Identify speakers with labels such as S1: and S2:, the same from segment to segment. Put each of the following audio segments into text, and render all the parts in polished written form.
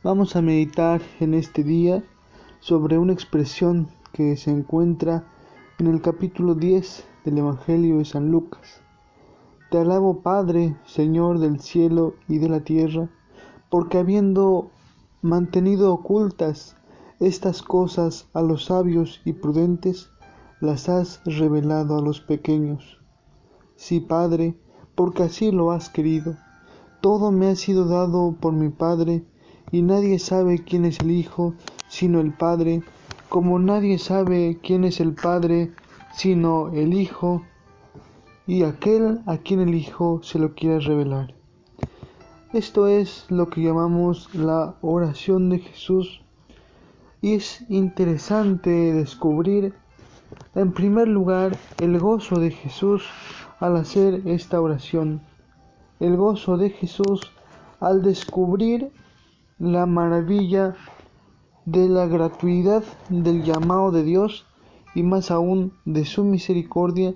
S1: Vamos a meditar en este día sobre una expresión que se encuentra en el capítulo 10 del Evangelio de San Lucas. Te alabo, Padre, Señor del cielo y de la tierra, porque habiendo mantenido ocultas estas cosas a los sabios y prudentes, las has revelado a los pequeños. Sí, Padre, porque así lo has querido. Todo me ha sido dado por mi Padre, y nadie sabe quién es el Hijo sino el Padre, como nadie sabe quién es el Padre sino el Hijo, y aquel a quien el Hijo se lo quiere revelar. Esto es lo que llamamos la oración de Jesús, y es interesante descubrir, en primer lugar, el gozo de Jesús al hacer esta oración. El gozo de Jesús al descubrir la maravilla de la gratuidad del llamado de Dios y más aún de su misericordia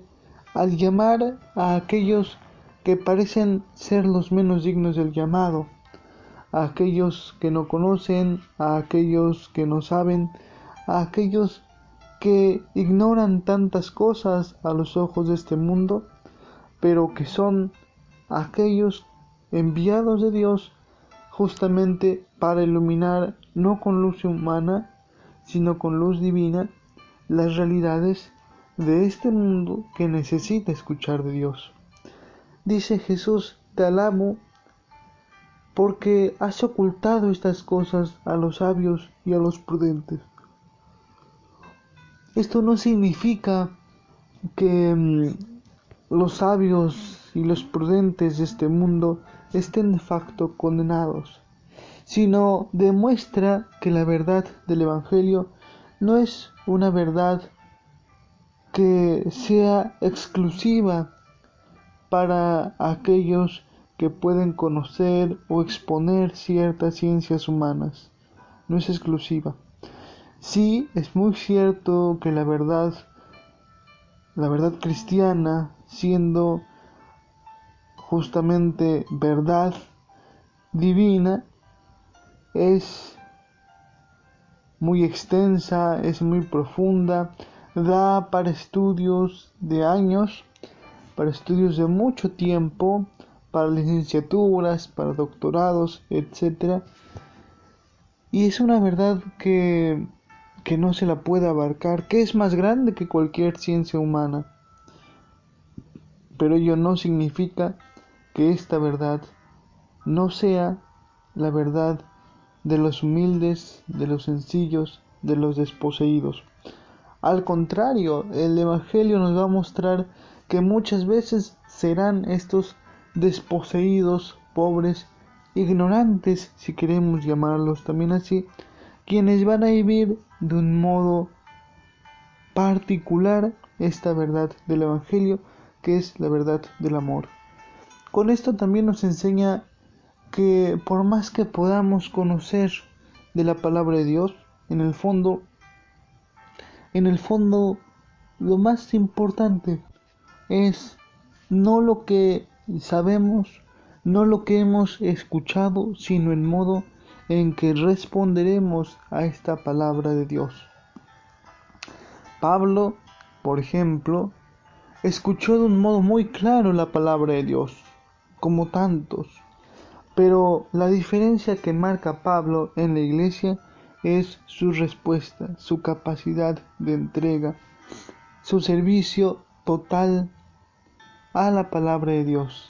S1: al llamar a aquellos que parecen ser los menos dignos del llamado, a aquellos que no conocen, a aquellos que no saben, a aquellos que ignoran tantas cosas a los ojos de este mundo, pero que son aquellos enviados de Dios justamente para iluminar, no con luz humana, sino con luz divina, las realidades de este mundo que necesita escuchar de Dios. Dice Jesús: te alabo porque has ocultado estas cosas a los sabios y a los prudentes. Esto no significa que los sabios y los prudentes de este mundo estén de facto condenados, sino demuestra que la verdad del Evangelio no es una verdad que sea exclusiva para aquellos que pueden conocer o exponer ciertas ciencias humanas. No es exclusiva. Sí, es muy cierto que la verdad cristiana, siendo justamente verdad divina, es muy extensa, es muy profunda, da para estudios de años, para estudios de mucho tiempo, para licenciaturas, para doctorados, etc. Y es una verdad que no se la puede abarcar, que es más grande que cualquier ciencia humana. Pero ello no significa que esta verdad no sea la verdad de los humildes, de los sencillos, de los desposeídos. Al contrario, el Evangelio nos va a mostrar que muchas veces serán estos desposeídos, pobres, ignorantes, si queremos llamarlos también así, quienes van a vivir de un modo particular esta verdad del Evangelio, que es la verdad del amor. Con esto también nos enseña que por más que podamos conocer de la palabra de Dios, en el fondo, lo más importante es no lo que sabemos, no lo que hemos escuchado, sino el modo en que responderemos a esta palabra de Dios. Pablo, por ejemplo, escuchó de un modo muy claro la palabra de Dios, como tantos. Pero la diferencia que marca Pablo en la iglesia es su respuesta, su capacidad de entrega, su servicio total a la palabra de Dios.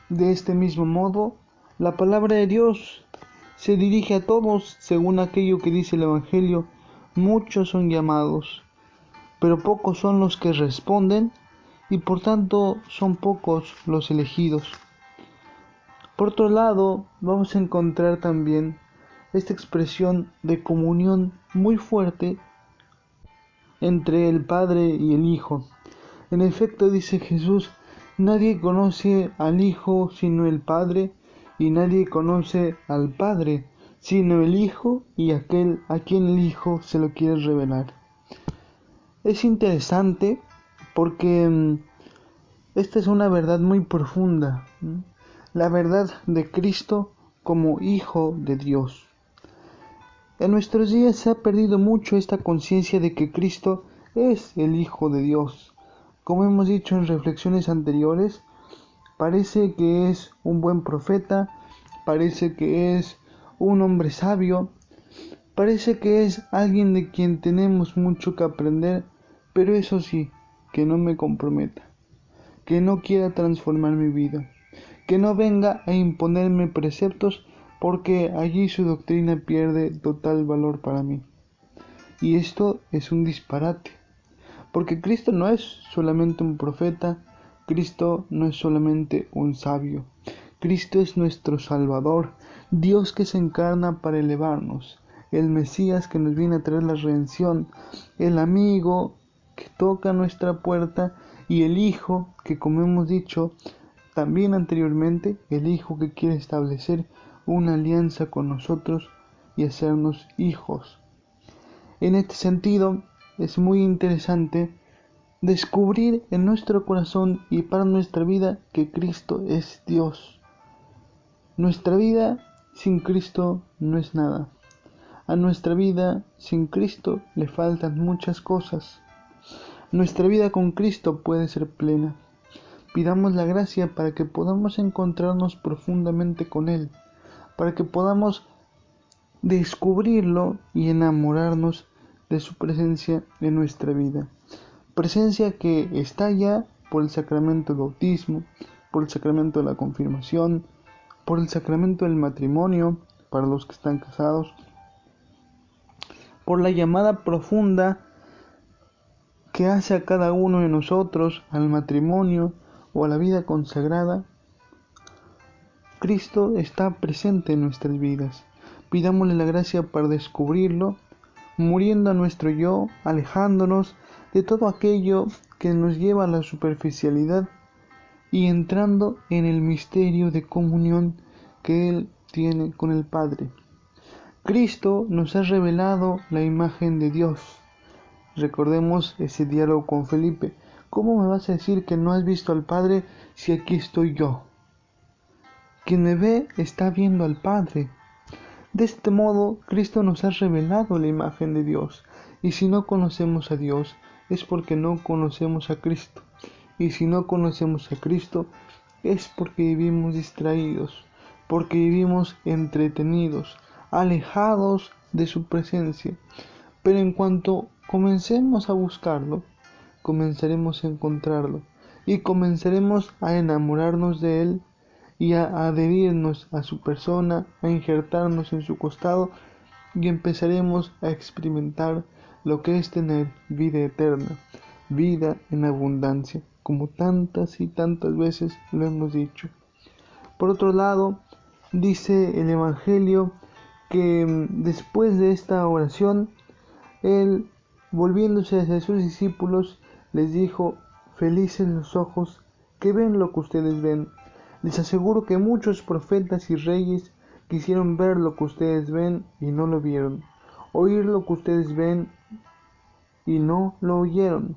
S1: De este mismo modo, la palabra de Dios se dirige a todos según aquello que dice el Evangelio. Muchos son llamados, pero pocos son los que responden, y por tanto son pocos los elegidos. Por otro lado, vamos a encontrar también esta expresión de comunión muy fuerte entre el Padre y el Hijo. En efecto, dice Jesús: nadie conoce al Hijo sino el Padre, y nadie conoce al Padre sino el Hijo y aquel a quien el Hijo se lo quiere revelar. Es interesante porque esta es una verdad muy profunda, la verdad de Cristo como Hijo de Dios. En nuestros días se ha perdido mucho esta conciencia de que Cristo es el Hijo de Dios. Como hemos dicho en reflexiones anteriores, parece que es un buen profeta, parece que es un hombre sabio, parece que es alguien de quien tenemos mucho que aprender, pero eso sí, que no me comprometa, que no quiera transformar mi vida, que no venga a imponerme preceptos porque allí su doctrina pierde total valor para mí. Y esto es un disparate, porque Cristo no es solamente un profeta, Cristo no es solamente un sabio, Cristo es nuestro Salvador, Dios que se encarna para elevarnos, el Mesías que nos viene a traer la redención, el amigo que toca nuestra puerta y el Hijo que, como hemos dicho también anteriormente, el Hijo que quiere establecer una alianza con nosotros y hacernos hijos. En este sentido, es muy interesante descubrir en nuestro corazón y para nuestra vida que Cristo es Dios. Nuestra vida sin Cristo no es nada. A nuestra vida sin Cristo le faltan muchas cosas. Nuestra vida con Cristo puede ser plena. Pidamos la gracia para que podamos encontrarnos profundamente con Él, para que podamos descubrirlo y enamorarnos de su presencia en nuestra vida. Presencia que está ya por el sacramento del bautismo, por el sacramento de la confirmación, por el sacramento del matrimonio para los que están casados, por la llamada profunda que hace a cada uno de nosotros al matrimonio o a la vida consagrada. Cristo está presente en nuestras vidas. Pidámosle la gracia para descubrirlo, muriendo a nuestro yo, alejándonos de todo aquello que nos lleva a la superficialidad y entrando en el misterio de comunión que Él tiene con el Padre. Cristo nos ha revelado la imagen de Dios. Recordemos ese diálogo con Felipe. ¿Cómo me vas a decir que no has visto al Padre si aquí estoy yo? Quien me ve está viendo al Padre. De este modo, Cristo nos ha revelado la imagen de Dios. Y si no conocemos a Dios, es porque no conocemos a Cristo. Y si no conocemos a Cristo, es porque vivimos distraídos, porque vivimos entretenidos, alejados de su presencia. Pero en cuanto comencemos a buscarlo, comenzaremos a encontrarlo y comenzaremos a enamorarnos de Él y a adherirnos a su persona, a injertarnos en su costado y empezaremos a experimentar lo que es tener vida eterna, vida en abundancia, como tantas y tantas veces lo hemos dicho. Por otro lado, dice el Evangelio que después de esta oración, Él, volviéndose hacia sus discípulos, les dijo: felices los ojos que ven lo que ustedes ven. Les aseguro que muchos profetas y reyes quisieron ver lo que ustedes ven y no lo vieron, oír lo que ustedes ven y no lo oyeron.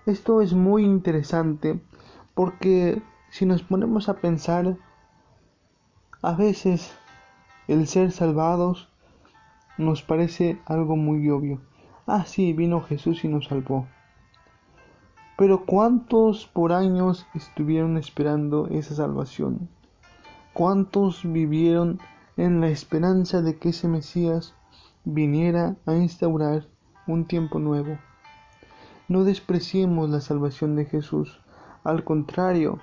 S1: Esto es muy interesante porque si nos ponemos a pensar, a veces el ser salvados nos parece algo muy obvio. Ah, sí, vino Jesús y nos salvó. Pero ¿cuántos por años estuvieron esperando esa salvación? ¿Cuántos vivieron en la esperanza de que ese Mesías viniera a instaurar un tiempo nuevo? No despreciemos la salvación de Jesús, al contrario,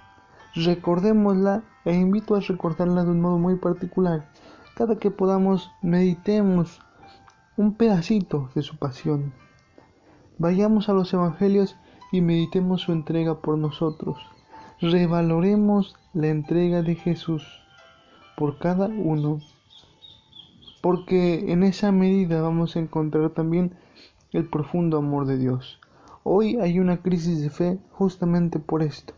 S1: recordémosla e invito a recordarla de un modo muy particular. Cada que podamos, meditemos un pedacito de su pasión. Vayamos a los evangelios y meditemos su entrega por nosotros. Revaloremos la entrega de Jesús por cada uno, porque en esa medida vamos a encontrar también el profundo amor de Dios. Hoy hay una crisis de fe justamente por esto,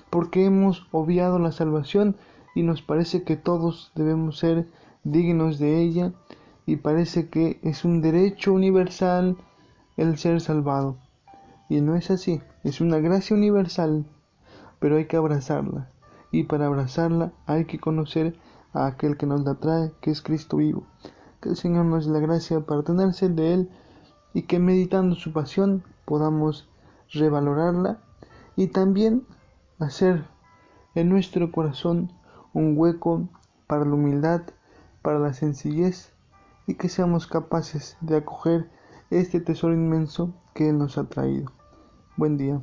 S1: porque hemos obviado la salvación y nos parece que todos debemos ser dignos de ella y parece que es un derecho universal el ser salvado. Y no es así, es una gracia universal, pero hay que abrazarla. Y para abrazarla hay que conocer a aquel que nos la trae, que es Cristo vivo. Que el Señor nos dé la gracia para tener sed de Él y que meditando su pasión podamos revalorarla y también hacer en nuestro corazón un hueco para la humildad, para la sencillez y que seamos capaces de acoger este tesoro inmenso que Él nos ha traído. Buen día.